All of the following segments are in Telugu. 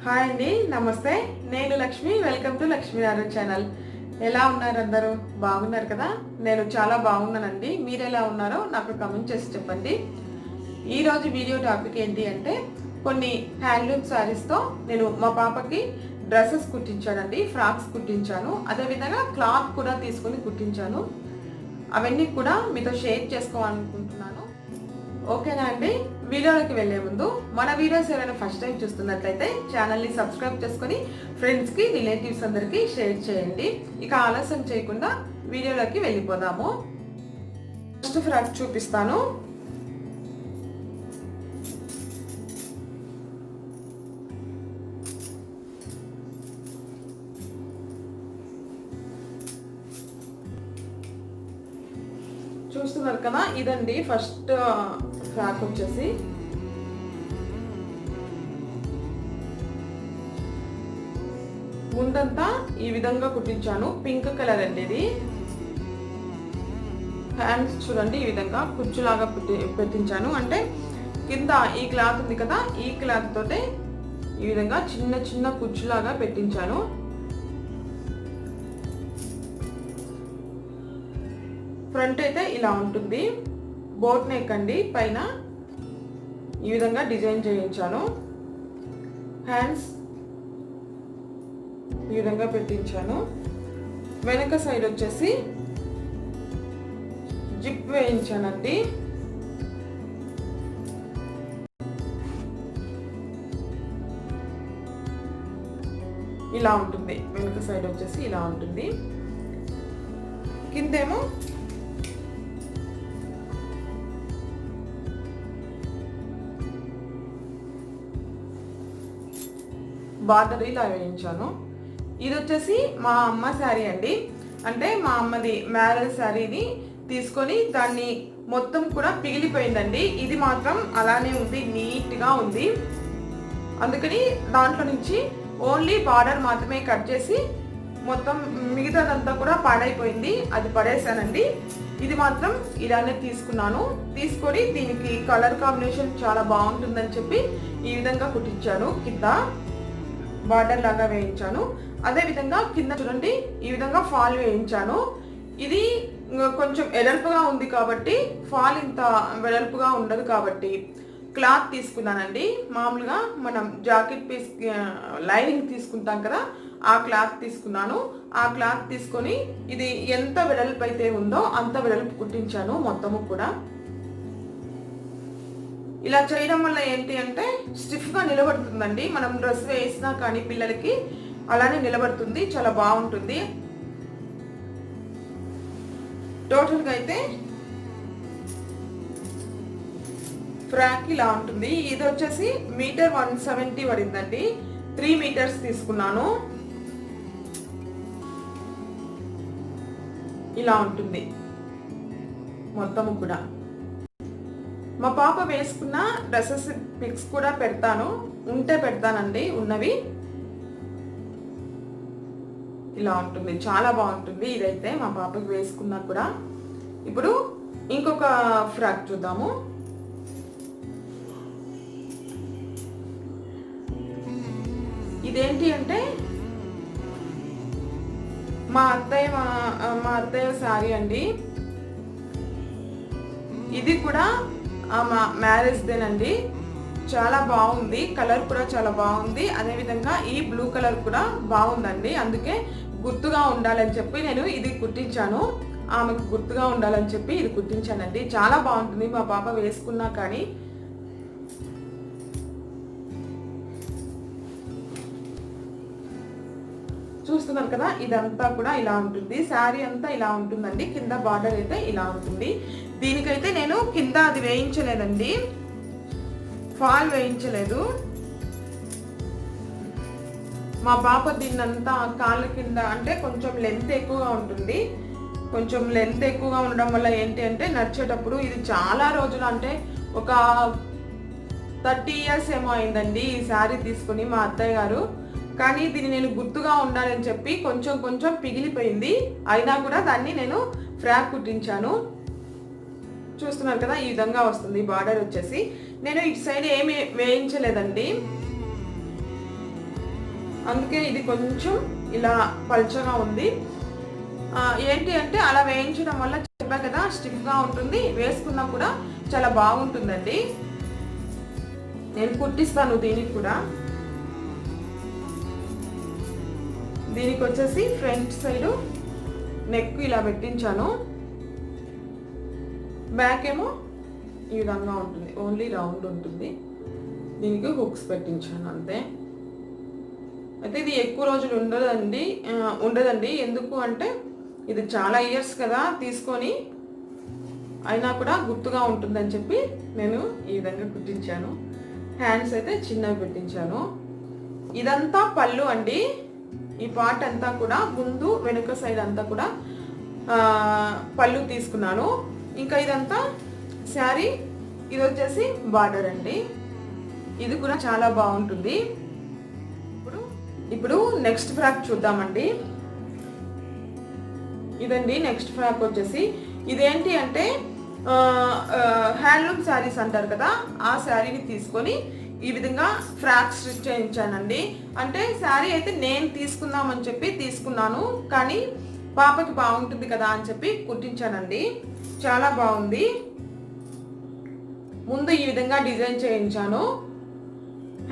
హాయ్ అండి, నమస్తే. నేను Lakshmi. Welcome to Lakshminarayana channel. ఎలా ఉన్నారు అందరూ? బాగున్నారు కదా? నేను చాలా బాగున్నానండి. మీరు ఎలా ఉన్నారో నాకు కమెంట్ చేసి చెప్పండి. ఈరోజు వీడియో టాపిక్ ఏంటి అంటే, కొన్ని హ్యాండ్లూమ్ శారీస్తో నేను మా పాపకి డ్రెస్సెస్ కుట్టించానండి, ఫ్రాక్స్ కుట్టించాను. అదేవిధంగా క్లాత్ కూడా తీసుకొని కుట్టించాను. అవన్నీ కూడా మీతో షేర్ చేసుకోవాలనుకుంటున్నాను. ఓకేనా అండి? వీడియోలోకి వెళ్లే ముందు మన వీడియోస్ ఎవరైనా ఫస్ట్ టైం చూస్తున్నట్లయితే ఛానల్ని సబ్స్క్రైబ్ చేసుకొని ఫ్రెండ్స్కి, రిలేటివ్స్ అందరికీ షేర్ చేయండి. ఇక ఆలస్యం చేయకుండా వీడియోలోకి వెళ్ళిపోదాము. ఫస్ట్ ఫ్రాక్ చూపిస్తాను. చూస్తున్నారు కదా, ఇదండి ఫస్ట్ ఫ్రాక్ వచ్చేసి. ముందంతా ఈ విధంగా కుట్టించాను. పింక్ కలర్ అండి ఇది. హ్యాండ్స్ చూడండి, ఈ విధంగా కుచ్చులాగా పెట్టించాను. అంటే కింద ఈ క్లాత్ ఉంది కదా, ఈ క్లాత్ తోటే ఈ విధంగా చిన్న చిన్న కుచ్చులాగా పెట్టించాను. ఫ్రంట్ అయితే ఇలా ఉంటుంది. బోట్ నెక్ అండి. పైన ఈ విధంగా డిజైన్ చేయించాను. హ్యాండ్స్ ఈ విధంగా పెట్టించాను. వెనక సైడ్ వచ్చేసి జిప్ వేయించానండి. ఇలా ఉంటుంది. వెనక సైడ్ వచ్చేసి ఇలా ఉంటుంది. కిందేమో బార్డర్ ఇలా వేయించాను. ఇది వచ్చేసి మా అమ్మ శారీ అండి. అంటే మా అమ్మది మ్యారేజ్ శారీని తీసుకొని దాన్ని మొత్తం కూడా పిగిలిపోయిందండి. ఇది మాత్రం అలానే ఉంది, నీట్గా ఉంది. అందుకని దాంట్లో నుంచి ఓన్లీ బార్డర్ మాత్రమే కట్ చేసి మొత్తం మిగతాదంతా కూడా పాడైపోయింది, అది పడేసానండి. ఇది మాత్రం ఇలానే తీసుకున్నాను. తీసుకొని దీనికి కలర్ కాంబినేషన్ చాలా బాగుంటుందని చెప్పి ఈ విధంగా కుట్టించాను. కింద బార్డర్ లాగా వేయించాను. అదే విధంగా కింద చూడండి, ఈ విధంగా ఫాల్ వేయించాను. ఇది కొంచెం వెడల్పుగా ఉంది కాబట్టి, ఫాల్ ఇంత వెడల్పుగా ఉండదు కాబట్టి క్లాత్ తీసుకున్నానండి. మామూలుగా మనం జాకెట్ పీస్ లైనింగ్ తీసుకుంటాం కదా, ఆ క్లాత్ తీసుకున్నాను. ఆ క్లాత్ తీసుకొని ఇది ఎంత వెడల్పు అయితే ఉందో అంత వెడల్పు కుట్టించాను మొత్తము కూడా. ఇలా చేయడం వల్ల ఏంటి అంటే స్టిఫ్గా నిలబడుతుందండి. మనం డ్రెస్ వేసినా కానీ పిల్లలకి అలానే నిలబడుతుంది, చాలా బాగుంటుంది. టోటల్గా అయితే ఫ్రాక్ ఇలా ఉంటుంది. ఇది వచ్చేసి మీటర్ 170 పడిందండి. 3 మీటర్స్ తీసుకున్నాను. ఇలా ఉంటుంది మొత్తము కూడా. మా పాప వేసుకున్న డ్రెస్సెస్ పిక్స్ కూడా పెడతాను, ఉంటే పెడతానండి. ఉన్నవి ఇలా ఉంటుంది, చాలా బాగుంటుంది. ఇదైతే మా పాపకి వేసుకున్నా కూడా. ఇప్పుడు ఇంకొక ఫ్రాక్ చూద్దాము. ఇదేంటి అంటే మా అత్తయ్య శారీ అండి. ఇది కూడా మా మ్యారేజ్ దేనండి. చాలా బాగుంది, కలర్ కూడా చాలా బాగుంది. అదేవిధంగా ఈ బ్లూ కలర్ కూడా బాగుందండి. అందుకే గుర్తుగా ఉండాలని చెప్పి నేను ఇది కుట్టించాను. ఆమెకు గుర్తుగా ఉండాలని చెప్పి ఇది కుట్టించానండి. చాలా బాగుంటుంది, మా పాప వేసుకున్నా కానీ. చూస్తున్నారు కదా, ఇదంతా కూడా ఇలా ఉంటుంది. శారీ అంతా ఇలా ఉంటుందండి. కింద బార్డర్ అయితే ఇలా ఉంటుంది. దీనికైతే నేను కింద అది వేయించలేదండి, ఫాల్ వేయించలేదు. మా పాప దీన్నంతా కాళ్ళ కింద అంటే కొంచెం లెంత్ ఎక్కువగా ఉంటుంది. కొంచెం లెంత్ ఎక్కువగా ఉండడం వల్ల ఏంటి అంటే నడిచేటప్పుడు ఇది చాలా రోజులు, అంటే ఒక 30 years ఏమో అయిందండి ఈ శారీ తీసుకుని మా అత్తయ్య గారు. కానీ దీన్ని నేను గుర్తుగా ఉండాలని చెప్పి కొంచెం కొంచెం పిగిలిపోయింది. అయినా కూడా దాన్ని నేను ఫ్రాక్ కుట్టించాను. చూస్తున్నారు కదా, ఈ విధంగా వస్తుంది బార్డర్ వచ్చేసి. నేను ఇటు సైడ్ ఏమి వేయించలేదండి. అందుకే ఇది కొంచెం ఇలా పల్చగా ఉంది. ఏంటి అంటే అలా వేయించడం వల్ల చెప్పా కదా స్టిఫ్గా ఉంటుంది, వేసుకున్నా కూడా చాలా బాగుంటుందండి. నేను కుట్టిస్తాను దీనికి కూడా. దీనికి వచ్చేసి ఫ్రంట్ సైడు నెక్ ఇలా పెట్టించాను, బ్యాక్ ఏమో ఈ విధంగా ఉంటుంది, ఓన్లీ రౌండ్ ఉంటుంది. దీనికి హుక్స్ పెట్టించాను అంతే. అయితే ఇది ఎక్కువ రోజులు ఉండదండి. ఎందుకు అంటే ఇది చాలా ఇయర్స్ కదా తీసుకొని, అయినా కూడా గుర్తుగా ఉంటుందని చెప్పి నేను ఈ విధంగా కుట్టించాను. హ్యాండ్స్ అయితే చిన్నవి పెట్టించాను. ఇదంతా పళ్ళు అండి. ఈ పార్ట్ అంతా కూడా ముందు వెనుక సైడ్ అంతా కూడా పళ్ళు తీసుకున్నాను. ఇంకా ఇదంతా శారీ. ఇది వచ్చేసి బార్డర్ అండి. ఇది కూడా చాలా బాగుంటుంది. ఇప్పుడు నెక్స్ట్ ఫ్రాక్ చూద్దామండి. ఇదండి నెక్స్ట్ ఫ్రాక్ వచ్చేసి. ఇదేంటి అంటే హ్యాండ్లూమ్ శారీస్ అంటారు కదా, ఆ శారీని తీసుకొని ఈ విధంగా ఫ్రాక్ స్టిచ్ చేయించానండి. అంటే శారీ అయితే నేను తీసుకుందామని చెప్పి తీసుకున్నాను, కానీ పాపకి బాగుంటుంది కదా అని చెప్పి కుట్టించానండి. చాలా బాగుంది. ముందు ఈ విధంగా డిజైన్ చేయించాను,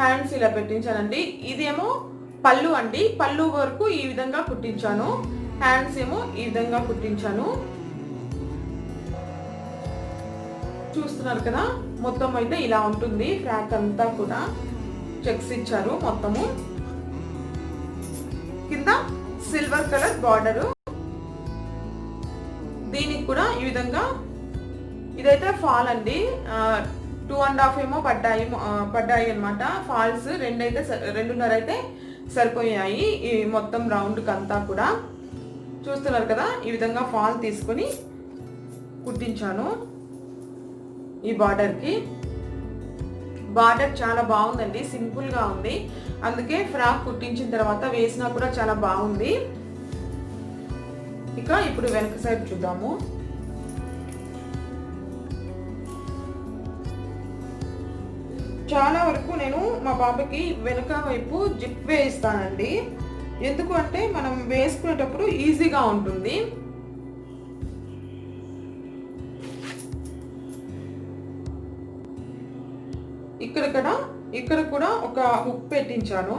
హ్యాండ్స్ ఇలా పెట్టించానండి. ఇదేమో పళ్ళు అండి. పళ్ళు వరకు ఈ విధంగా కుట్టించాను, హ్యాండ్స్ ఏమో ఈ విధంగా కుట్టించాను. చూస్తున్నారు కదా, మొత్తం అయితే ఇలా ఉంటుంది. ఫ్రాక్ అంతా కూడా చెక్స్ ఇచ్చారు మొత్తము. కింద సిల్వర్ కలర్ బార్డరు. దీనికి కూడా ఈ విధంగా. ఇదైతే ఫాల్ అండి. 2.5 ఏమో పడ్డాయి అనమాట. ఫాల్స్ 2.5 అయితే సరిపోయాయి ఈ మొత్తం రౌండ్కి అంతా కూడా. చూస్తున్నారు కదా, ఈ విధంగా ఫాల్ తీసుకొని కుట్టించాను. ఈ బార్డర్కి బార్డర్ చాలా బాగుందండి, సింపుల్గా ఉంది. అందుకే ఫ్రాక్ కుట్టించిన తర్వాత వేసినా కూడా చాలా బాగుంది. ఇక ఇప్పుడు వెనక సైడ్ చూద్దాము. చాలా వరకు నేను మా పాపకి వెనక వైపు జిప్ వేయిస్తానండి. ఎందుకు అంటే మనం వేసుకునేటప్పుడు ఈజీగా ఉంటుంది. ఇక్కడ కూడా ఒక హుక్ పెట్టించాను.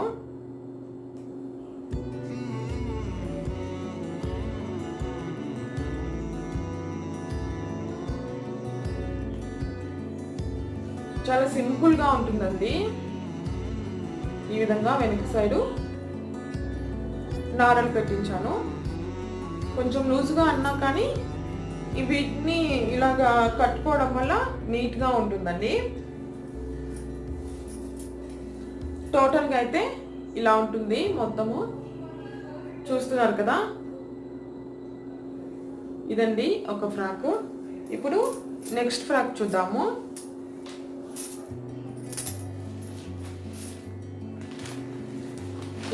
చాలా సింపుల్ గా ఉంటుందండి. ఈ విధంగా వెనక సైడు నారలు పెట్టించాను. కొంచెం లూజ్గా అన్నా కానీ వీటిని ఇలాగా కట్టుకోవడం వల్ల నీట్గా ఉంటుందండి. టోటల్గా అయితే ఇలా ఉంటుంది మొత్తము. చూస్తున్నారు కదా, ఇదండి ఒక ఫ్రాక్. ఇప్పుడు నెక్స్ట్ ఫ్రాక్ చూద్దాము.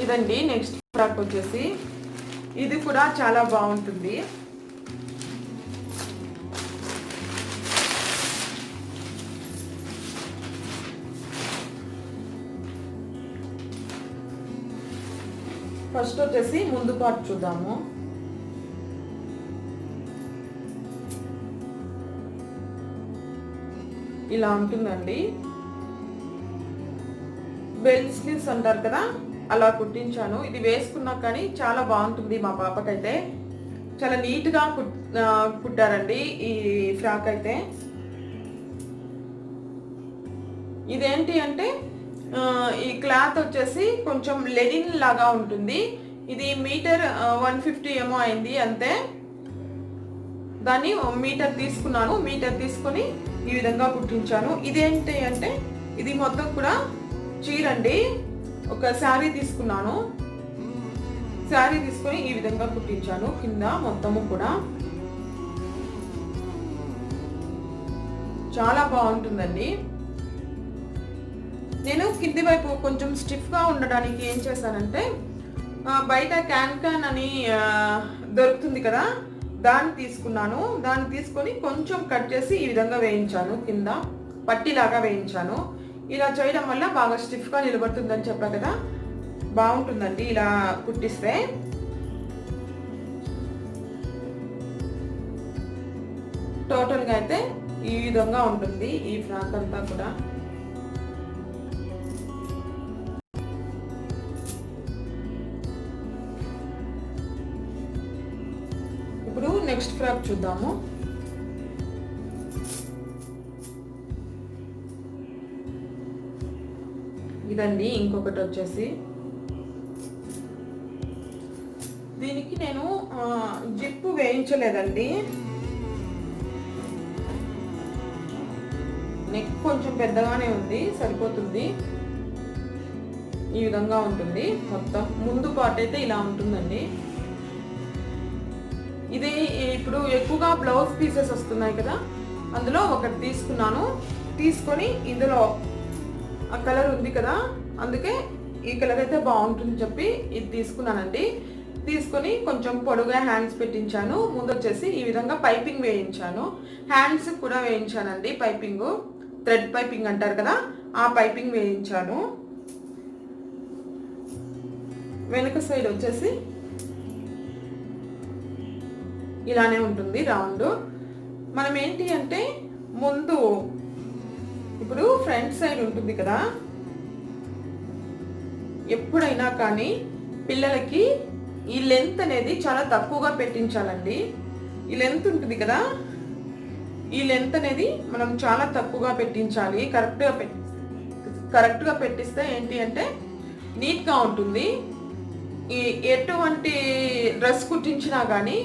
ఇదండి నెక్స్ట్ ఫ్రాక్ వచ్చేసి. ఇది కూడా చాలా బాగుంటుంది. ఫస్ట్ వచ్చేసి ముందు పార్ట్ చూద్దాము. ఇలా ఉంటుందండి. బెల్ స్లీవ్స్ అంటారు కదా, అలా కుట్టించాను. ఇది వేసుకున్నా కానీ చాలా బాగుంటుంది. మా పాపకైతే చాలా నీట్గా కుట్టారండి ఈ ఫ్రాక్ అయితే. ఇదేంటి అంటే ఈ క్లాత్ వచ్చేసి కొంచెం లెనిన్ లాగా ఉంటుంది. ఇది మీటర్ 150 ఏమో అయింది అంతే. దాన్ని మీటర్ తీసుకున్నాను. మీటర్ తీసుకొని ఈ విధంగా కుట్టించాను. ఇదేంటి అంటే ఇది మొత్తం కూడా చీరండి. ఒక శారీ తీసుకున్నాను. శారీ తీసుకొని ఈ విధంగా కుట్టించాను. కింద మొత్తము కూడా చాలా బాగుంటుందండి. నేను కింది వైపు కొంచెం స్టిఫ్గా ఉండడానికి ఏం చేశానంటే బయట క్యాన్ అని దొరుకుతుంది కదా, దాన్ని తీసుకున్నాను. దాన్ని తీసుకొని కొంచెం కట్ చేసి ఈ విధంగా వేయించాను. కింద పట్టిలాగా వేయించాను. ఇలా చేయడం వల్ల బాగా స్టిఫ్గా నిలబడుతుందని చెప్పా కదా, బాగుంటుందండి ఇలా కుట్టిస్తే. టోటల్గా అయితే ఈ విధంగా ఉంటుంది ఈ ఫ్రాక్ అంతా కూడా. ఇప్పుడు నెక్స్ట్ ఫ్రాక్ చూద్దాము. ఇదండి ఇంకొకటి వచ్చేసి, దీనికి నేను జిప్పు వేయించలేదండి. నెక్ కొంచెం పెద్దగానే ఉంది, సరిపోతుంది. ఈ విధంగా ఉంటుంది మొత్తం. ముందు పార్ట్ అయితే ఇలా ఉంటుందండి. ఇది ఇప్పుడు ఎక్కువగా బ్లౌజ్ పీసెస్ వస్తున్నాయి కదా, అందులో ఒకటి తీసుకున్నాను. తీసుకొని ఇందులో ఆ కలర్ ఉంది కదా, అందుకే ఈ కలర్ అయితే బాగుంటుంది చెప్పి ఇది తీసుకున్నానండి. తీసుకొని కొంచెం పొడుగా హ్యాండ్స్ పెట్టించాను. ముందు వచ్చేసి ఈ విధంగా పైపింగ్ వేయించాను. హ్యాండ్స్ కూడా వేయించానండి. పైపింగ్, థ్రెడ్ పైపింగ్ అంటారు కదా, ఆ పైపింగ్ వేయించాను. వెనుక సైడ్ వచ్చేసి ఇలానే ఉంటుంది రౌండ్. మనం ఏంటి అంటే ముందు ఇప్పుడు ఫ్రంట్ సైడ్ ఉంటుంది కదా, ఎప్పుడైనా కానీ పిల్లలకి ఈ లెంత్ అనేది చాలా తక్కువగా పెట్టించాలండి. ఈ లెంత్ ఉంటుంది కదా, ఈ లెంత్ అనేది మనం చాలా తక్కువగా పెట్టించాలి. కరెక్ట్గా పెట్టిస్తే ఏంటి అంటే నీట్గా ఉంటుంది. ఈ ఎటువంటి డ్రెస్ కుట్టించినా కానీ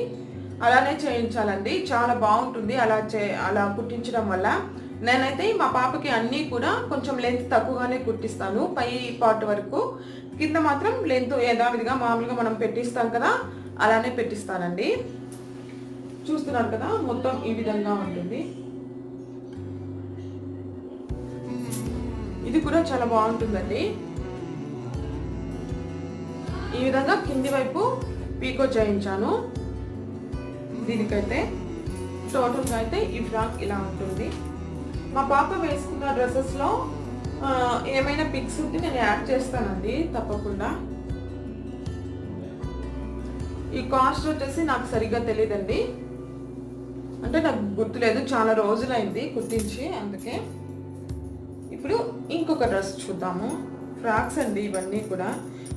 అలానే చేయించాలండి, చాలా బాగుంటుంది అలా కుట్టించడం వల్ల. నేనైతే మా పాపకి అన్నీ కూడా కొంచెం లెంత్ తక్కువగానే కుట్టిస్తాను, పై పార్ట్ వరకు. కింద మాత్రం లెంత్ యథావిధిగా మామూలుగా మనం పెట్టిస్తాం కదా, అలానే పెట్టిస్తానండి. చూస్తున్నారు కదా, మొత్తం ఈ విధంగా ఉంటుంది. ఇది కూడా చాలా బాగుంటుందండి. ఈ విధంగా కింది వైపు పీకో చేయించాను. దీనికైతే టోటల్గా అయితే ఈ ఫ్రాక్ ఇలా ఉంటుంది. మా పాప వేసుకున్న డ్రెస్సెస్లో ఏమైనా పిక్స్ ఉంటే నేను యాడ్ చేస్తానండి తప్పకుండా. ఈ కాస్ట్ వచ్చేసి నాకు సరిగ్గా తెలియదండి, అంటే నాకు గుర్తులేదు, చాలా రోజులైంది కుట్టించి, అందుకే. ఇప్పుడు ఇంకొక డ్రెస్ చూద్దాము. ఫ్రాక్స్ అండి ఇవన్నీ కూడా.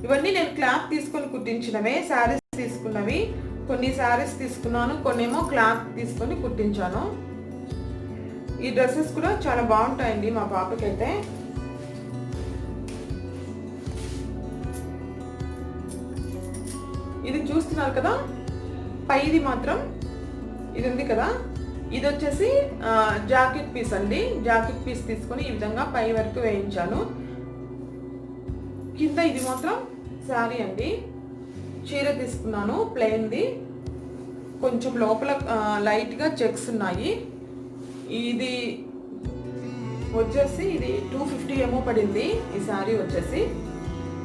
ఇవన్నీ నేను క్లాత్ తీసుకొని కుట్టించినవే, శారీస్ తీసుకున్నవి. కొన్ని శారీస్ తీసుకున్నాను, కొన్నేమో క్లాత్ తీసుకొని కుట్టించాను. ఈ డ్రెస్సెస్ కూడా చాలా బాగుంటాయండి మా పాపకైతే. ఇది చూస్తున్నారు కదా, పైది మాత్రం ఇది ఉంది కదా, ఇది వచ్చేసి జాకెట్ పీస్ అండి. జాకెట్ పీస్ తీసుకొని ఈ విధంగా పై వరకు వేయించాను. కింద ఇది మాత్రం శారీ అండి. చీర తీసుకున్నాను ప్లెయిన్ది, కొంచెం లోపల లైట్గా చెక్స్ ఉన్నాయి. ఇది వచ్చేసి ఇది 250 ఏమో పడింది ఈ శారీ వచ్చేసి.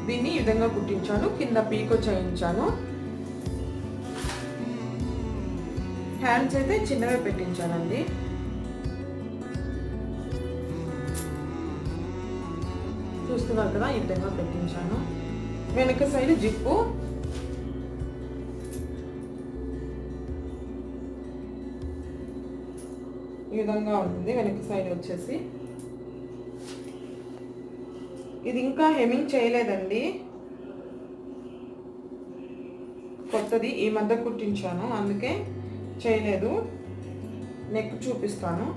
దీన్ని ఈ విధంగా కుట్టించాను, కింద పీకో చేయించాను. హ్యాండ్స్ అయితే చిన్నవే పెట్టించానండి. చూస్తున్నారు కదా, ఈ విధంగా పెట్టించాను. వెనక సైడ్ జిప్పు, ఈ విధంగా ఉంటుంది. వెనక సైడ్ వచ్చేసి ఇది ఇంకా హెమ్మింగ్ చేయలేదండి, కొత్తది ఈ మధ్య కుట్టించాను, అందుకే చేయలేదు. నెక్ చూపిస్తాను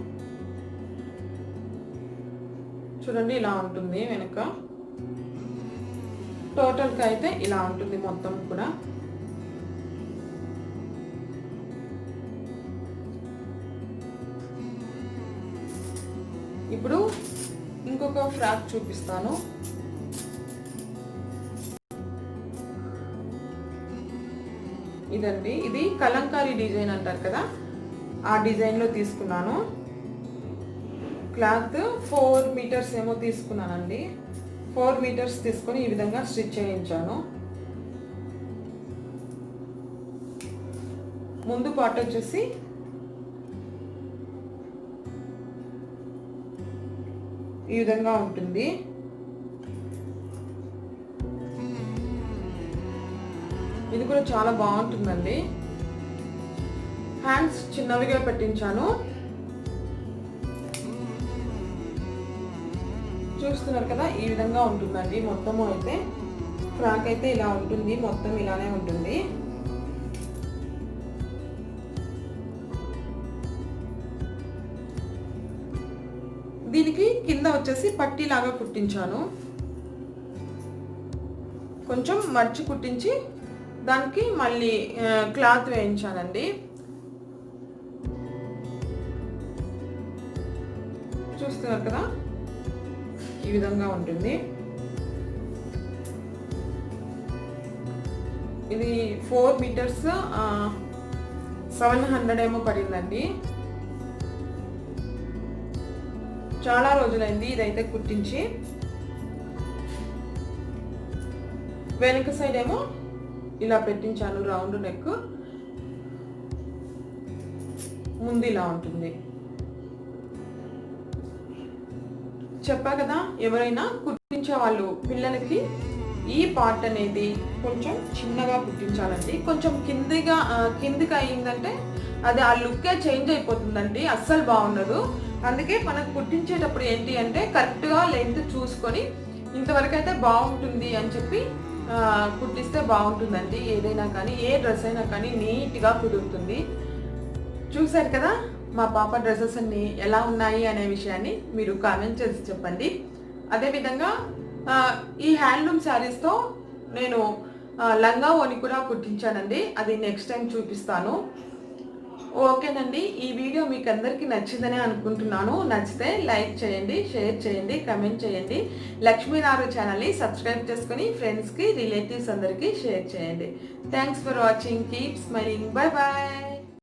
చూడండి, ఇలా ఉంటుంది వెనక. టోటల్గా అయితే ఇలా ఉంటుంది మొత్తం కూడా. ఇప్పుడు ఇంకొక ఫ్రాక్ చూపిస్తాను. ఇదండి, ఇది కలంకారీ డిజైన్ అంటారు కదా, ఆ డిజైన్లో తీసుకున్నాను. క్లాత్ 4 మీటర్స్ ఏమో తీసుకున్నానండి. 4 మీటర్స్ తీసుకొని ఈ విధంగా స్టిచ్ చేయించాను. ముందు పార్ట్ వచ్చేసి ఈ విధంగా ఉంటుంది. ఇది కూడా చాలా బాగుంటుందండి. హ్యాండ్స్ చిన్నవిగా పెట్టించాను. చూస్తున్నారు కదా, ఈ విధంగా ఉంటుందండి మొత్తము. అయితే ఫ్రాక్ అయితే ఇలా ఉంటుంది, మొత్తం ఇలానే ఉంటుంది. దీనికి కింద వచ్చేసి పట్టీలాగా కుట్టించాను. కొంచెం మర్చి కుట్టించి దానికి మళ్ళీ క్లాత్ వేయించానండి. చూస్తున్నారు కదా, ఈ విధంగా ఉంటుంది. ఇది 4 మీటర్స్ 700 ఏమో పడిందండి. చాలా రోజులైంది ఇదైతే కుట్టించి. వెనక సైడ్ ఏమో ఇలా పెట్టించాను, రౌండ్ నెక్. ముందు ఇలా ఉంటుంది. చెప్పా కదా, ఎవరైనా కుట్టించే వాళ్ళు పిల్లలకి ఈ పార్ట్ అనేది కొంచెం చిన్నగా కుట్టించాలండి. కొంచెం కిందికి అయిందంటే అది ఆ లుక్కే చేంజ్ అయిపోతుందండి, అస్సలు బాగుండదు. అందుకే మనకు కుట్టించేటప్పుడు ఏంటి అంటే కరెక్ట్గా లెంత్ చూసుకొని ఇంతవరకు అయితే బాగుంటుంది అని చెప్పి కుట్టిస్తే బాగుంటుందండి. ఏదైనా కానీ, ఏ డ్రెస్ అయినా కానీ నీట్గా కుదురుతుంది. చూసారు కదా మా పాప డ్రెస్సెస్ అన్ని ఎలా ఉన్నాయి అనే విషయాన్ని మీరు కామెంట్ చేసి చెప్పండి. అదేవిధంగా ఈ హ్యాండ్లూమ్ శారీస్తో నేను లంగా ఓని కూడా కుట్టించానండి. అది నెక్స్ట్ టైం చూపిస్తాను. ఓకేనండి, ఈ వీడియో మీకు అందరికీ నచ్చిందని అనుకుంటున్నాను. నచ్చితే లైక్ చేయండి, షేర్ చేయండి, కమెంట్ చేయండి. లక్ష్మీనారు ఛానల్ని సబ్స్క్రైబ్ చేసుకొని ఫ్రెండ్స్కి, రిలేటివ్స్ అందరికీ షేర్ చేయండి. Thanks for watching. Keep smiling. Bye bye.